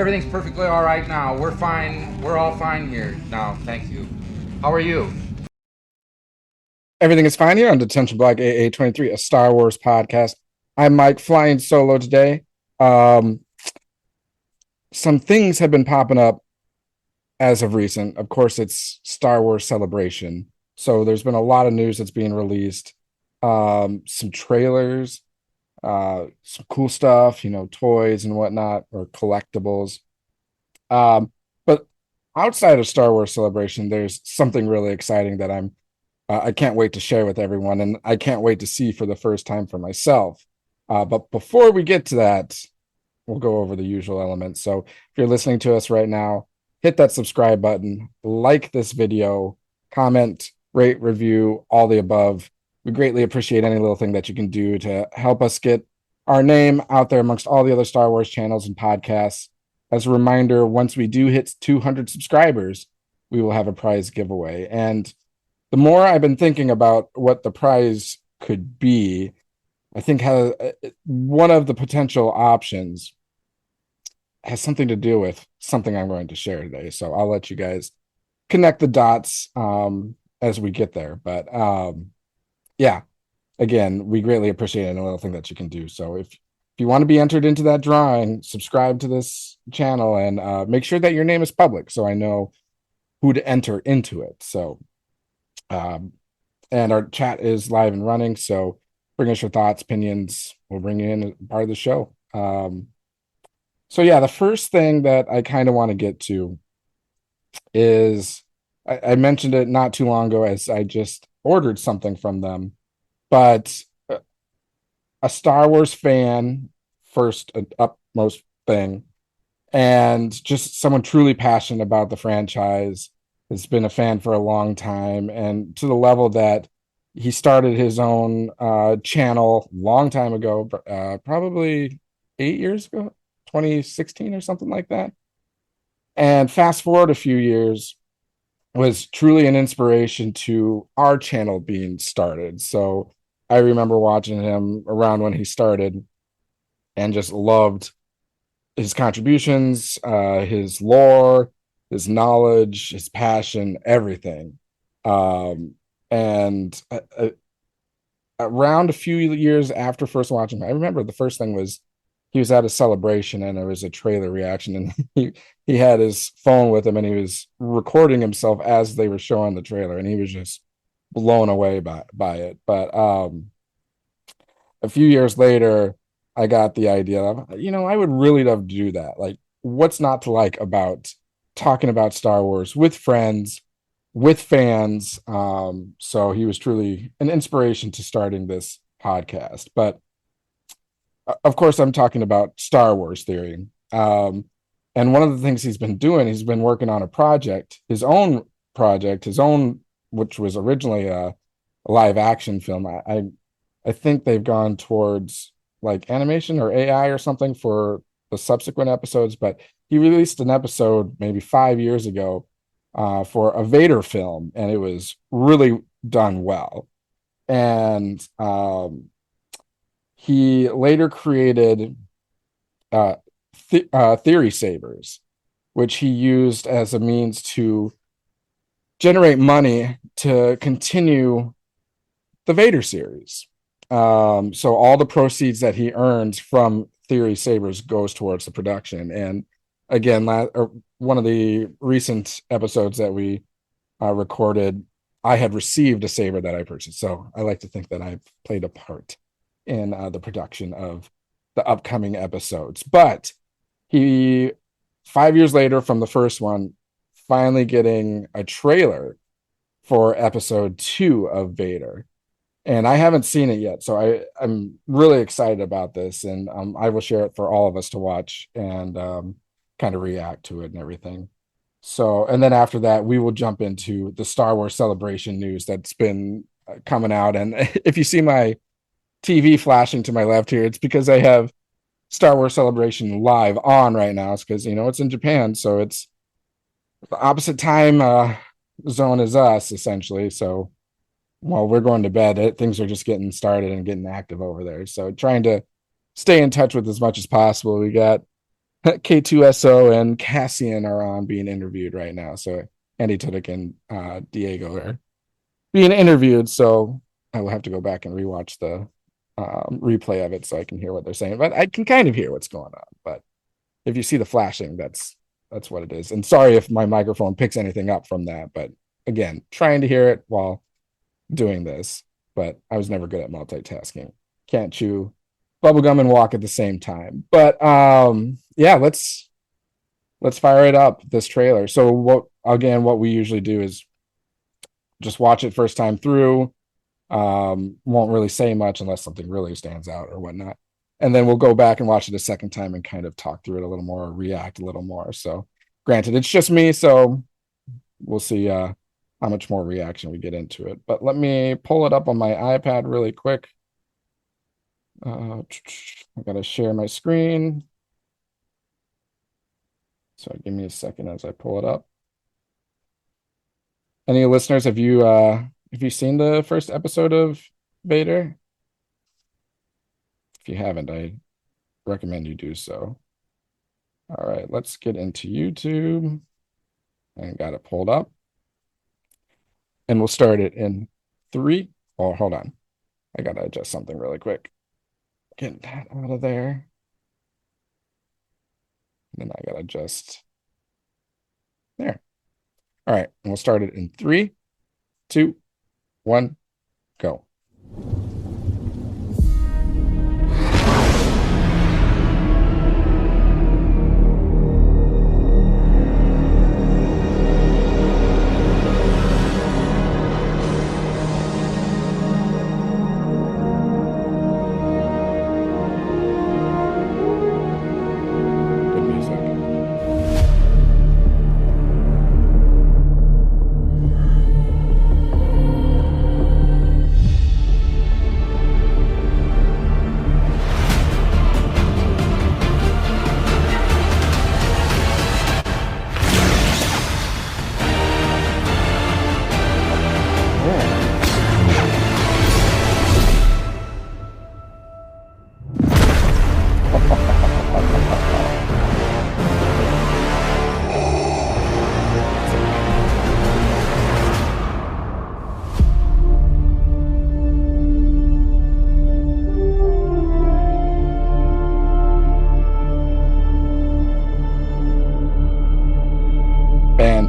Everything's perfectly all right now. We're fine. We're all fine here now. Thank you. How are you? Everything is fine here on Detention Block AA23, a Star Wars podcast. I'm Mike, flying solo today. Um, some things have been popping up as of recent. Of course, it's Star Wars Celebration. So there's been a lot of news that's being released. Some trailers, some cool stuff, toys and whatnot, or collectibles. But outside of Star Wars Celebration, there's something really exciting that I can't wait to share with everyone, and I can't wait to see for the first time for myself. But before we get to that, we'll go over the usual elements. So if you're listening to us right now, hit that subscribe button, like this video, comment, rate, review, all the above. We greatly appreciate any little thing that you can do to help us get our name out there amongst all the other Star Wars channels and podcasts. As a reminder, once we do hit 200 subscribers, we will have a prize giveaway. And the more I've been thinking about what the prize could be, I think one of the potential options has something to do with something I'm going to share today. So I'll let you guys connect the dots as we get there. But yeah, again, we greatly appreciate any little thing that you can do. So if you want to be entered into that drawing, subscribe to this channel and make sure that your name is public so I know who to enter into it. So um, and our chat is live and running. So bring us your thoughts, opinions. We'll bring you in as part of the show. So yeah, the first thing that I kind of want to get to is I mentioned it not too long ago as I just ordered something from them, but a Star Wars fan, first upmost thing, and just someone truly passionate about the franchise, has been a fan for a long time, and to the level that he started his own channel long time ago, probably 8 years ago, 2016 or something like that. And fast forward a few years, was truly an inspiration to our channel being started. So I remember watching him around when he started and just loved his contributions, his lore, his knowledge, his passion, everything. And around a few years after first watching, I remember the first thing was he was at a celebration and there was a trailer reaction, and he had his phone with him and he was recording himself as they were showing the trailer, and he was just blown away by it. But a few years later, I got the idea of, I would really love to do that. Like, what's not to like about talking about Star Wars with friends, with fans? So he was truly an inspiration to starting this podcast. But of course, I'm talking about Star Wars theory. And one of the things he's been doing, he's been working on a project, his own, which was originally a live action film. I think they've gone towards like animation or AI or something for the subsequent episodes, but he released an episode maybe 5 years ago for a Vader film, and it was really done well. And he later created theory sabers, which he used as a means to generate money to continue the Vader series. So all the proceeds that he earns from theory sabers goes towards the production. And again, one of the recent episodes that we recorded, I had received a saber that I purchased. So I like to think that I've played a part in the production of the upcoming episodes. But he, 5 years later from the first one, finally getting a trailer for episode 2 of Vader. And I haven't seen it yet, so I'm really excited about this, and I will share it for all of us to watch and kind of react to it and everything. So, and then after that, we will jump into the Star Wars Celebration news that's been coming out. And if you see my TV flashing to my left here, it's because I have Star Wars Celebration live on right now. It's because it's in Japan, so it's the opposite time zone as us essentially. So while we're going to bed, things are just getting started and getting active over there. So trying to stay in touch with as much as possible. We got K2SO and Cassian are on being interviewed right now. So Andy Tudyk and Diego are being interviewed. So I will have to go back and rewatch the replay of it so I can hear what they're saying. But I can kind of hear what's going on. But if you see the flashing, that's what it is. And sorry if my microphone picks anything up from that. But again, trying to hear it while doing this. But I was never good at multitasking. Can't chew bubblegum and walk at the same time. But yeah, let's fire it up, this trailer. So what we usually do is just watch it first time through. Won't really say much unless something really stands out or whatnot. And then we'll go back and watch it a second time and kind of talk through it a little more, react a little more. So granted, it's just me, so we'll see how much more reaction we get into it. But let me pull it up on my iPad really quick. I gotta share my screen. So give me a second as I pull it up. Any listeners, have you seen the first episode of Vader? If you haven't, I recommend you do so. All right, let's get into YouTube. I got it pulled up. And we'll start it in 3. Oh, hold on. I gotta adjust something really quick. Get that out of there. And then I gotta adjust there. All right, and we'll start it in 3, 2, 1, go.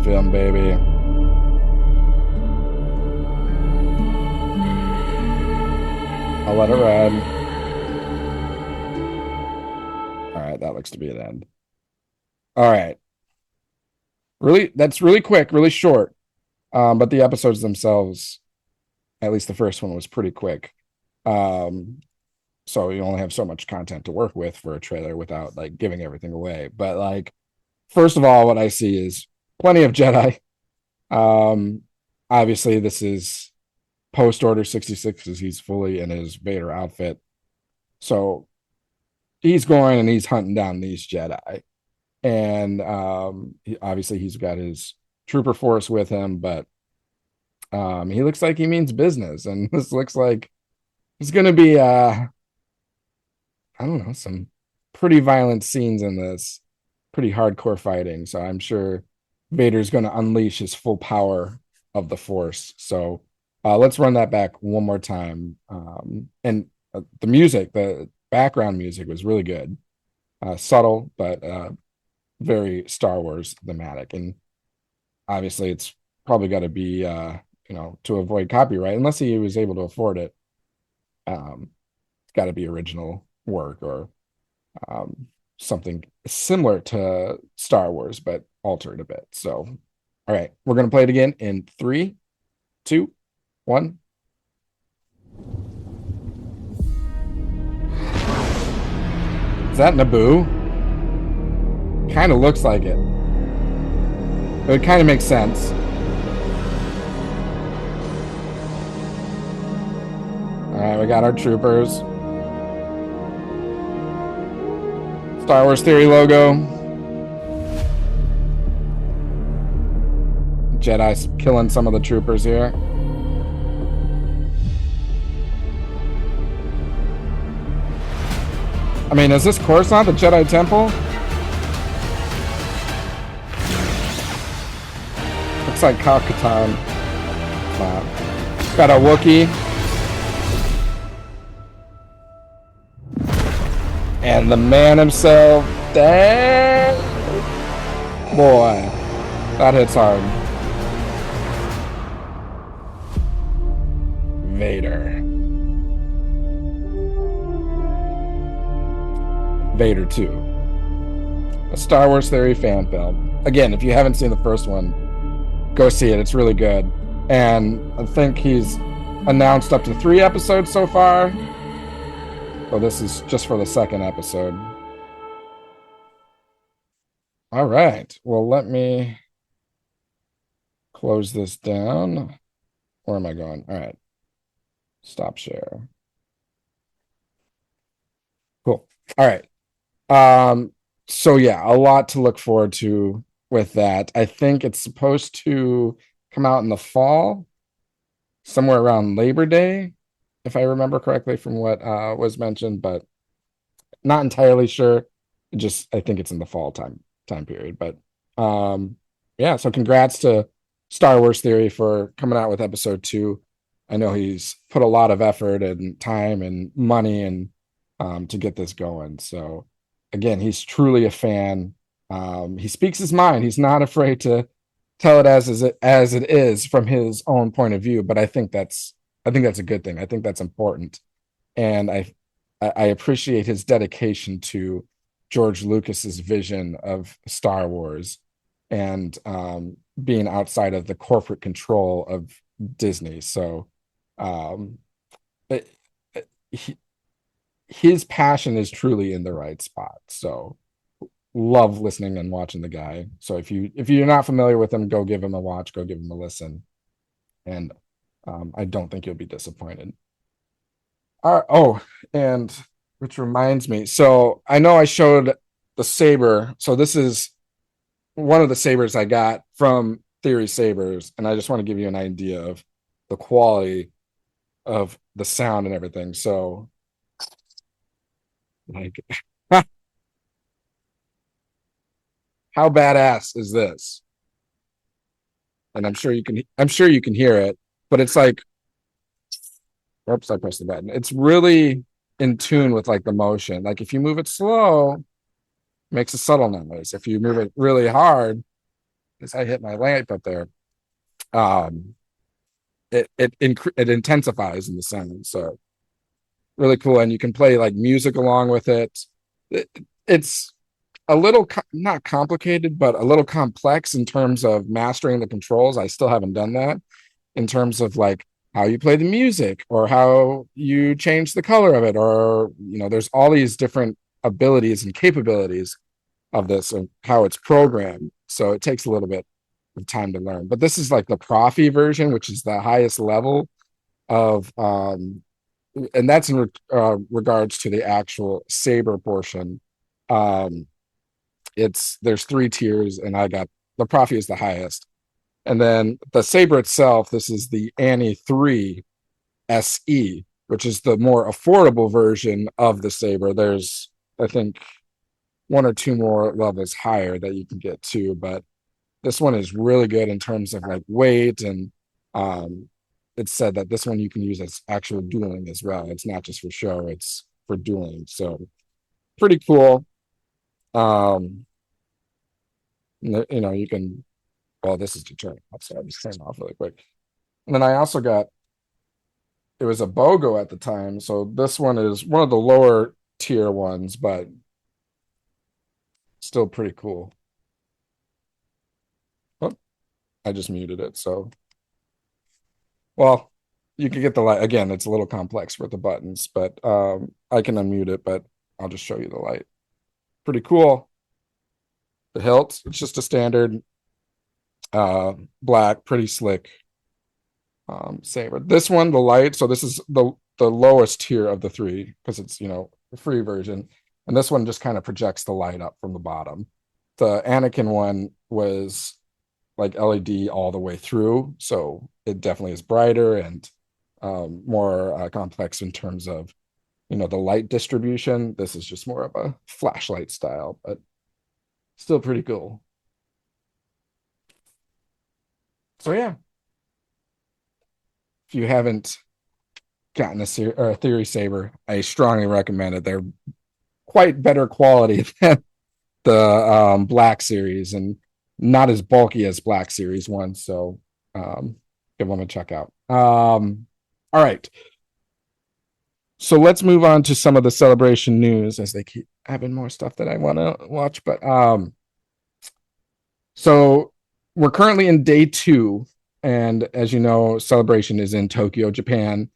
Film, baby. I'll let it ride. All right, that looks to be an end. All right. That's really quick, really short. But the episodes themselves, at least the first one, was pretty quick. So you only have so much content to work with for a trailer without like giving everything away. But like, first of all, what I see is plenty of Jedi. Obviously, this is post Order 66 as he's fully in his Vader outfit. So he's going and he's hunting down these Jedi. And obviously he's got his trooper force with him, but he looks like he means business. And this looks like it's going to be, I don't know, some pretty violent scenes in this, pretty hardcore fighting. So I'm sure Vader's going to unleash his full power of the Force. So let's run that back one more time. And the music, the background music was really good. Subtle, but very Star Wars thematic. And obviously it's probably got to be, to avoid copyright, unless he was able to afford it. It's got to be original work or something similar to Star Wars, but altered a bit. So, all right, we're going to play it again in 3, 2, 1. Is that Naboo? Kind of looks like it. It kind of makes sense. All right, we got our troopers. Star Wars Theory logo. Jedi's killing some of the troopers here. I mean, is this Coruscant, the Jedi Temple? looks like Kakatan. Got a Wookiee. And the man himself. Dang. Boy, that hits hard. Vader. Vader 2. A Star Wars Theory fan film. Again, if you haven't seen the first one, go see it. It's really good. And I think he's announced up to 3 episodes so far. So this is just for the second episode. All right. Well, let me close this down. Where am I going? All right. Stop share. Cool. All right. So yeah, a lot to look forward to with that. I think it's supposed to come out in the fall, somewhere around Labor Day, if I remember correctly from what was mentioned, but not entirely sure. Just I think it's in the fall time period. But yeah, so congrats to Star Wars Theory for coming out with episode 2. I know he's put a lot of effort and time and money and to get this going. So again, he's truly a fan. He speaks his mind. He's not afraid to tell it as it is from his own point of view. But I think that's a good thing. I think that's important, and I appreciate his dedication to George Lucas's vision of Star Wars and being outside of the corporate control of Disney. So um, it, he, his passion is truly in the right spot. So love listening and watching the guy. So if you're not familiar with him, go give him a watch, go give him a listen, and I don't think you'll be disappointed. Oh, and which reminds me, so I know I showed the saber. So this is one of the sabers I got from Theory Sabers, and I just want to give you an idea of the quality of the sound and everything. So, like, how badass is this? And I'm sure you can hear it, but it's like, oops, I pressed the button. It's really in tune with like the motion. Like if you move it slow, it makes a subtle noise. If you move it really hard, as I hit my lamp up there, um, it intensifies in the sound. So really cool, and you can play like music along with it. It's a little not complicated, but a little complex in terms of mastering the controls. I still haven't done that in terms of like how you play the music or how you change the color of it, or there's all these different abilities and capabilities of this and how it's programmed. So it takes a little bit of time to learn. But this is like the Profi version, which is the highest level of and that's in regards to the actual saber portion. um there's 3 tiers, and I got the Profi is the highest. And then the saber itself, this is the Annie 3 SE, which is the more affordable version of the saber. There's, I think, 1 or 2 more levels higher that you can get to, but this one is really good in terms of like weight, and it's said that this one you can use as actual dueling as well. It's not just for show, it's for dueling. So pretty cool. Um, you can, well, this is to turn off, so I'll just turn it off really quick. And then I also got, it was a BOGO at the time, so this one is one of the lower tier ones, but still pretty cool. Oh, I just muted it, so well, you can get the light again. It's a little complex with the buttons, but I can unmute it, but I'll just show you the light. Pretty cool. The hilt, it's just a standard black, pretty slick saber. This one, the light, so this is the lowest tier of the 3 because it's the free version, and this one just kind of projects the light up from the bottom. The Anakin one was like LED all the way through, so it definitely is brighter and more complex in terms of the light distribution. This is just more of a flashlight style, but still pretty cool. So yeah, if you haven't gotten a Theory Saber, I strongly recommend it. They're quite better quality than the Black Series and not as bulky as Black Series ones. So um, give them a check out. All right. So let's move on to some of the celebration news as they keep having more stuff that I want to watch. But so we're currently in day 2. And as you know, celebration is in Tokyo, Japan.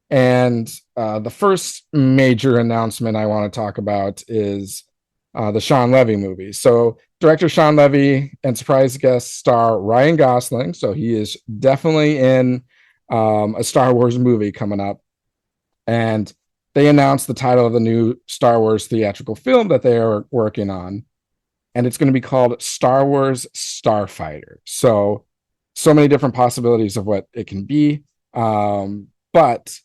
And the first major announcement I want to talk about is the Sean Levy movie. So director Sean Levy and surprise guest star Ryan Gosling. So he is definitely in a Star Wars movie coming up. And they announced the title of the new Star Wars theatrical film that they are working on. And it's going to be called Star Wars Starfighter. So many different possibilities of what it can be. But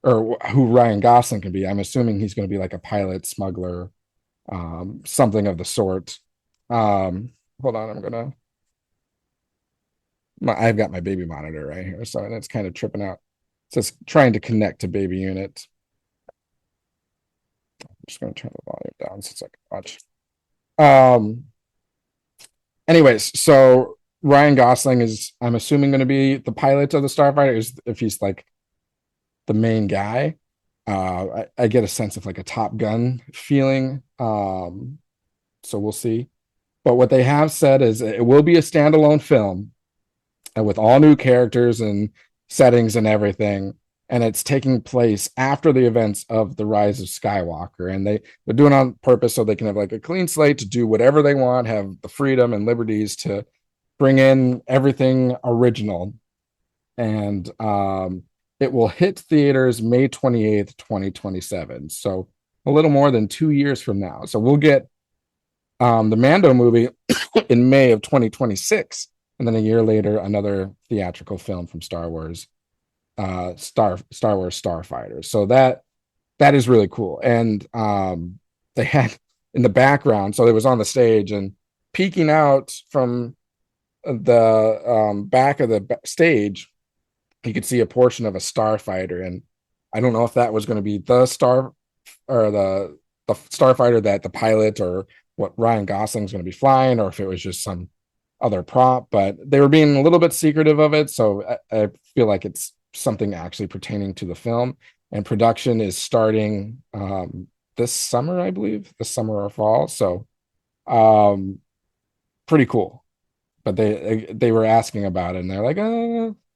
or who Ryan Gosling can be. I'm assuming he's going to be like a pilot, smuggler, something of the sort. Hold on, I've got my baby monitor right here, so it's kind of tripping out. It's just trying to connect to baby unit. I'm just going to turn the volume down so I can watch. Anyways, so Ryan Gosling is, I'm assuming, going to be the pilot of the Starfighter. If he's like the main guy. I get a sense of like a Top Gun feeling. So we'll see. But what they have said is it will be a standalone film and with all new characters and settings and everything. And it's taking place after the events of the Rise of Skywalker. And they're doing it on purpose so they can have like a clean slate to do whatever they want, have the freedom and liberties to bring in everything original. And it will hit theaters May 28th, 2027. So a little more than 2 years from now. So we'll get the Mando movie in May of 2026. And then a year later, another theatrical film from Star Wars, Star Wars Starfighter. So that is really cool. And they had in the background, so it was on the stage and peeking out from the back of the stage, you could see a portion of a starfighter, and I don't know if that was going to be the star or the starfighter that the pilot or what Ryan Gosling's going to be flying, or if it was just some other prop. But they were being a little bit secretive of it, so I feel like it's something actually pertaining to the film. And production is starting this summer, I believe, this summer or fall. So pretty cool. But they were asking about it, and they're like,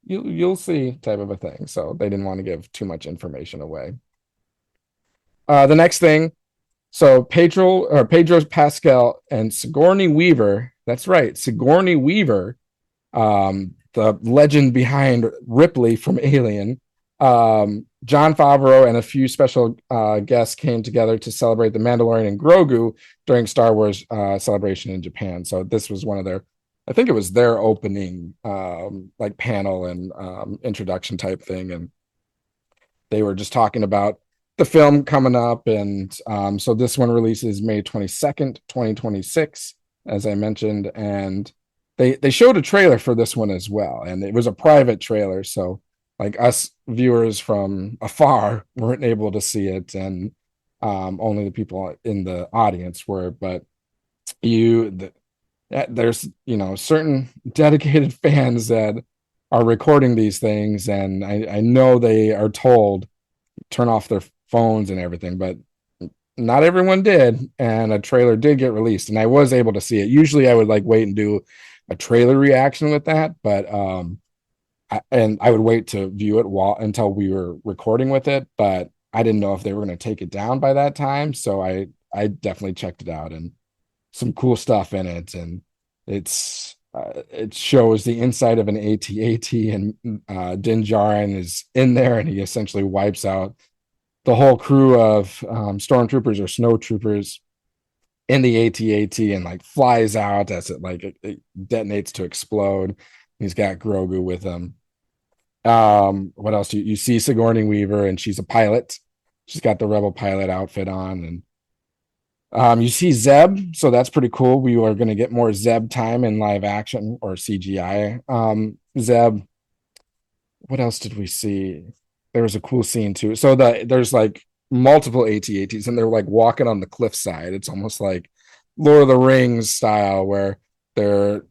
you'll see, type of a thing. So they didn't want to give too much information away. The next thing, so Pedro Pascal and Sigourney Weaver. That's right, Sigourney Weaver, the legend behind Ripley from Alien. Jon Favreau and a few special guests came together to celebrate the Mandalorian and Grogu during Star Wars celebration in Japan. So this was one of their, I think it was their opening like panel and introduction type thing. And they were just talking about the film coming up. And so this one releases May 22nd, 2026, as I mentioned. And they showed a trailer for this one as well. And it was a private trailer. So like us viewers from afar weren't able to see it. And only the people in the audience were. But there's certain dedicated fans that are recording these things, and I know they are told turn off their phones and everything, but not everyone did, and a trailer did get released, and I was able to see it. Usually I would like wait and do a trailer reaction with that, but I would wait to view it until we were recording with it, but I didn't know if they were going to take it down by that time, so I definitely checked it out, and some cool stuff in it. And it shows the inside of an AT-AT, and Din Djarin is in there, and he essentially wipes out the whole crew of stormtroopers or snow troopers in the AT-AT, and like flies out as it detonates to explode. He's got Grogu with him. What else? You see Sigourney Weaver, and she's a pilot. She's got the Rebel pilot outfit on, and you see Zeb, so that's pretty cool. We are going to get more Zeb time in live action or CGI Zeb. What else did we see? There was a cool scene too. So there's like multiple AT-ATs and they're like walking on the cliffside. It's almost like Lord of the Rings style where they're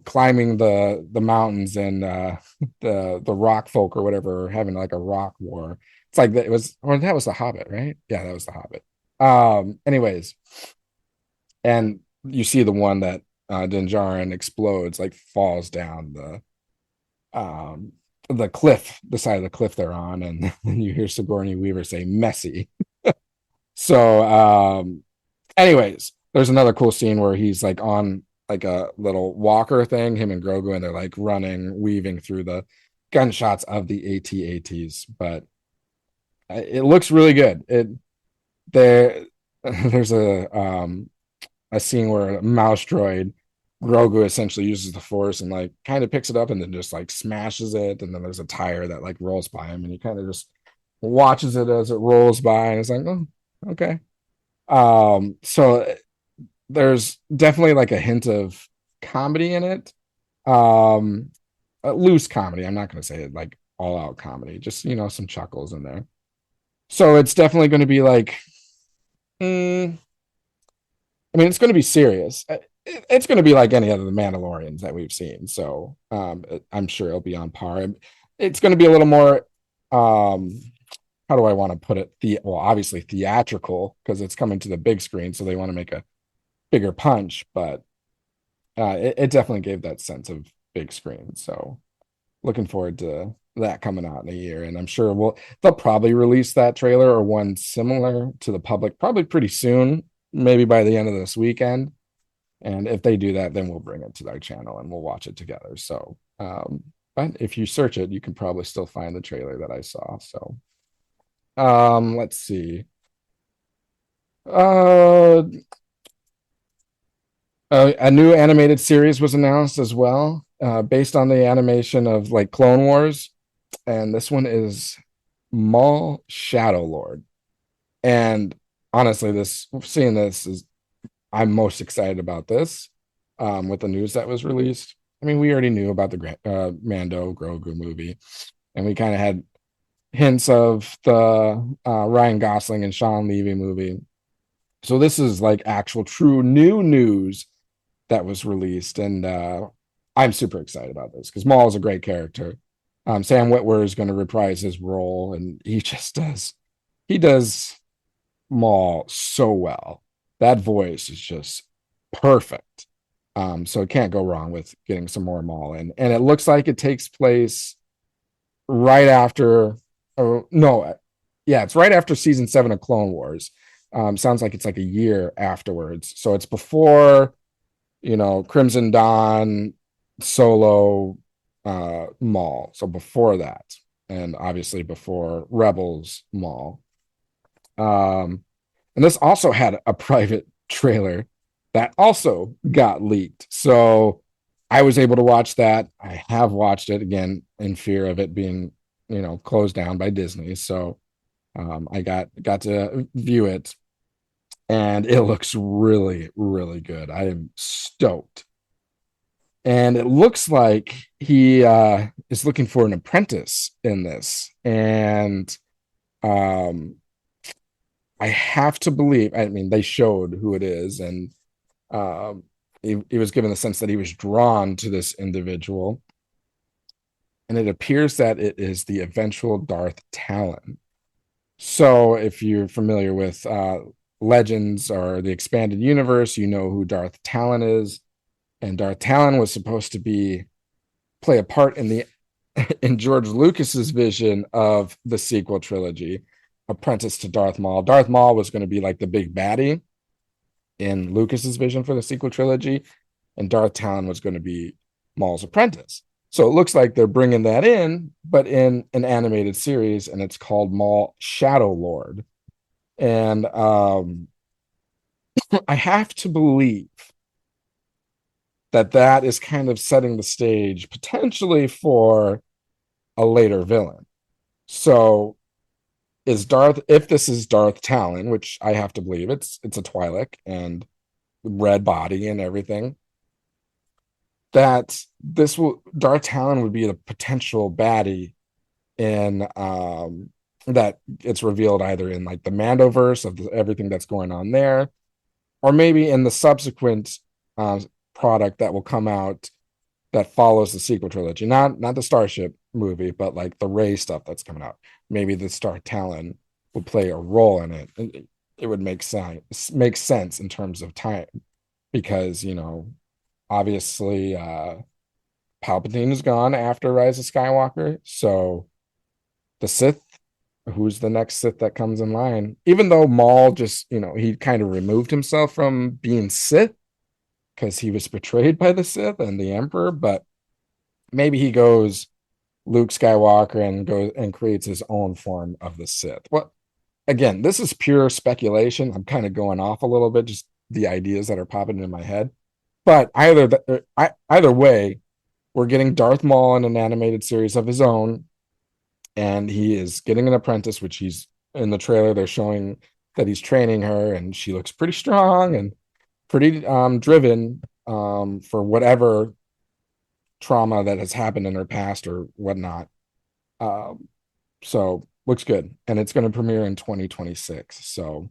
climbing the mountains and the rock folk or whatever are having like a rock war. It's like that it was or that was the Hobbit, right? Yeah, that was the Hobbit. Anyways, and you see the one that Din Djarin explodes, like falls down um the cliff, the side of the cliff they're on, and then you hear Sigourney Weaver say messy. So anyways, there's another cool scene where he's like on like a little walker thing, him and Grogu, and they're like running, weaving through the gunshots of the AT-ATs. But it looks really good. There there's a scene where a mouse droid Grogu essentially uses the force and like kind of picks it up and then just like smashes it. And then there's a tire that like rolls by him and he kind of just watches it as it rolls by and it's like, oh, okay. So there's definitely like a hint of comedy in it. Um, a loose comedy. I'm not going to say it like all out comedy, just, some chuckles in there. So it's definitely going to be like, mm, I mean, it's going to be serious. It's going to be like any other the Mandalorians that we've seen. So I'm sure it'll be on par. It's going to be a little more, how do I want to put it? Well, obviously theatrical because it's coming to the big screen. So they want to make a bigger punch, but it definitely gave that sense of big screen. So looking forward to that coming out in a year. And I'm sure they'll probably release that trailer or one similar to the public probably pretty soon, maybe by the end of this weekend. And if they do that, then we'll bring it to our channel and we'll watch it together. So, but if you search it, you can probably still find the trailer that I saw. So, let's see. Uh, a new animated series was announced as well, based on the animation of like Clone Wars, and this one is Maul Shadow Lord. And honestly, seeing this is I'm most excited about this with the news that was released. I mean, we already knew about the Mando Grogu movie, and we kind of had hints of the Ryan Gosling and Sean Levy movie. So this is like actual true new news that was released, and I'm super excited about this because Maul is a great character. Sam Witwer is going to reprise his role, and he does Maul so well. That voice is just perfect. So it can't go wrong with getting some more Maul in. And it looks like it takes place right after, or no, yeah, it's right after season 7 of Clone Wars. Sounds like it's like a year afterwards. So it's before, Crimson Dawn, Solo, Maul. So before that, and obviously before Rebels Maul. And this also had a private trailer that also got leaked. So I was able to watch that. I have watched it again in fear of it being, closed down by Disney. So I got to view it and it looks really, really good. I am stoked. And it looks like he is looking for an apprentice in this. And um, I have to believe, I mean, they showed who it is, and um, he was given the sense that he was drawn to this individual. And it appears that it is the eventual Darth Talon. So if you're familiar with Legends or the expanded universe, you know who Darth Talon is. And Darth Talon was supposed to play a part in George Lucas's vision of the sequel trilogy, apprentice to Darth Maul. Darth Maul was going to be like the big baddie in Lucas's vision for the sequel trilogy, and Darth Talon was going to be Maul's apprentice. So it looks like they're bringing that in, but in an animated series, and it's called Maul Shadow Lord. And I have to believe that is kind of setting the stage potentially for a later villain. So if this is Darth Talon, which I have to believe it's a Twi'lek and red body and everything, that this will Darth Talon would be the potential baddie in that it's revealed either in like the Mandoverse of everything that's going on there, or maybe in the subsequent uh, product that will come out that follows the sequel trilogy. Not the Starship movie, but like the Rey stuff that's coming out. Maybe the Star Talon will play a role in it. It would make sense in terms of time because obviously Palpatine is gone after Rise of Skywalker, so the Sith, who's the next Sith that comes in line? Even though Maul just, he kind of removed himself from being Sith because he was betrayed by the Sith and the Emperor, but maybe he goes Luke Skywalker and goes and creates his own form of the Sith. Well, again, this is pure speculation. I'm kind of going off a little bit, just the ideas that are popping in my head. But either way, we're getting Darth Maul in an animated series of his own, and he is getting an apprentice, which he's in the trailer. They're showing that he's training her, and she looks pretty strong and pretty driven for whatever trauma that has happened in her past or whatnot. So looks good, and it's going to premiere in 2026. So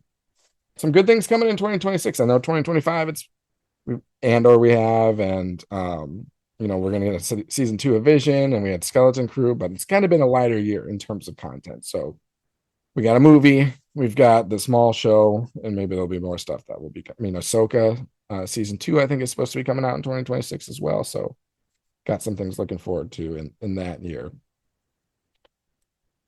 some good things coming in 2026. I know 2025 it's Andor we have, and we're going to get a season 2 of Vision, and we had Skeleton Crew, but it's kind of been a lighter year in terms of content. So we got a movie, we've got the small show, and maybe there'll be more stuff that will be. Ahsoka season 2, I think, is supposed to be coming out in 2026 as well. So got some things looking forward to in that year.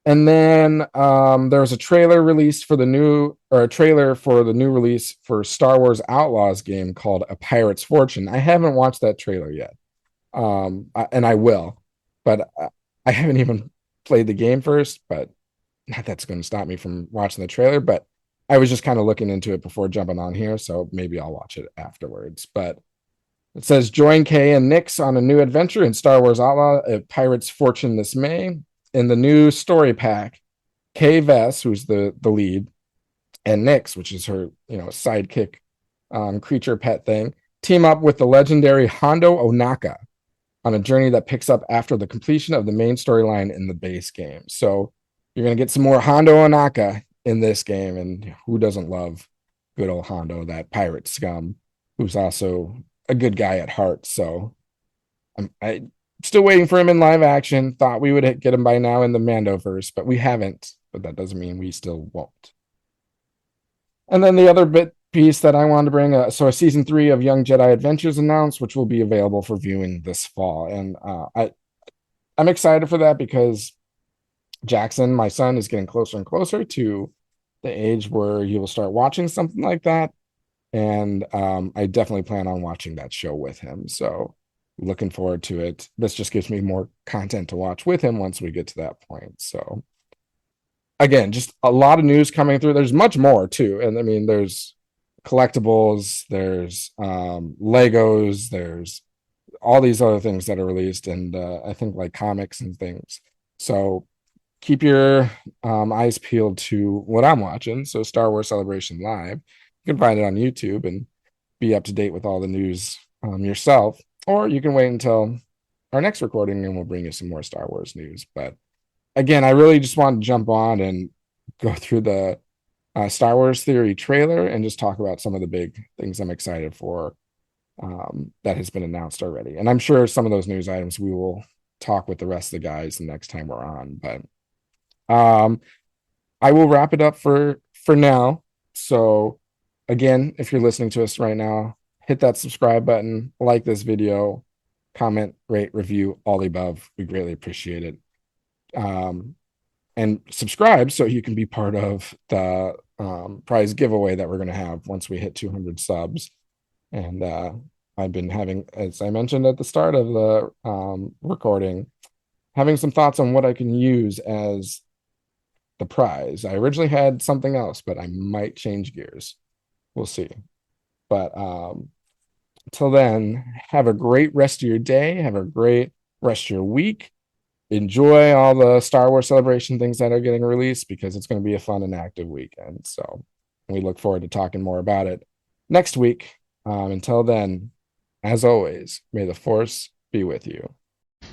And then there was a trailer released for the new release for Star Wars Outlaws game called A Pirate's Fortune. I haven't watched that trailer yet. And I will, but I haven't even played the game first, but not that's going to stop me from watching the trailer, but I was just kind of looking into it before jumping on here, so maybe I'll watch it afterwards. But it says join Kay and Nix on a new adventure in Star Wars Outlaw, A Pirate's Fortune this May. In the new story pack, Kay Vess, who's the lead, and Nix, which is her sidekick creature pet thing, team up with the legendary Hondo Onaka on a journey that picks up after the completion of the main storyline in the base game. So you're going to get some more Hondo Onaka in this game, and who doesn't love good old Hondo, that pirate scum, who's also a good guy at heart. So I still waiting for him in live action. Thought we would get him by now in the Mandoverse, but we haven't. But that doesn't mean we still won't. And then the other piece that I wanted to bring, a season 3 of Young Jedi Adventures announced, which will be available for viewing this fall. And I'm excited for that because Jackson, my son, is getting closer and closer to the age where he will start watching something like that. And I definitely plan on watching that show with him. So looking forward to it. This just gives me more content to watch with him once we get to that point. So again, just a lot of news coming through. There's much more too. And I mean, there's collectibles, there's Legos, there's all these other things that are released, and I think like comics and things. So keep your eyes peeled to what I'm watching. So Star Wars Celebration Live. You can find it on YouTube and be up to date with all the news yourself, or you can wait until our next recording and we'll bring you some more Star Wars news. But again, I really just want to jump on and go through the Star Wars Theory trailer and just talk about some of the big things I'm excited for that has been announced already. And I'm sure some of those news items we will talk with the rest of the guys the next time we're on. But I will wrap it up for now. So again, if you're listening to us right now, hit that subscribe button, like this video, comment, rate, review, all the above. We greatly appreciate it. And subscribe so you can be part of the prize giveaway that we're going to have once we hit 200 subs. And I've been having, as I mentioned at the start of the recording, having some thoughts on what I can use as the prize. I originally had something else, but I might change gears. We'll see. But till then, have a great rest of your day. Have a great rest of your week. Enjoy all the Star Wars Celebration things that are getting released because it's going to be a fun and active weekend. So we look forward to talking more about it next week. Until then, As always, may the Force be with you.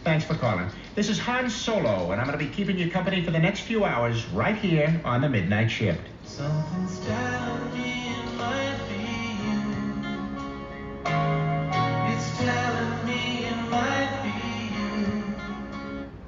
Thanks for calling. This is Han Solo, and I'm going to be keeping you company for the next few hours right here on the Midnight Shift. Something's down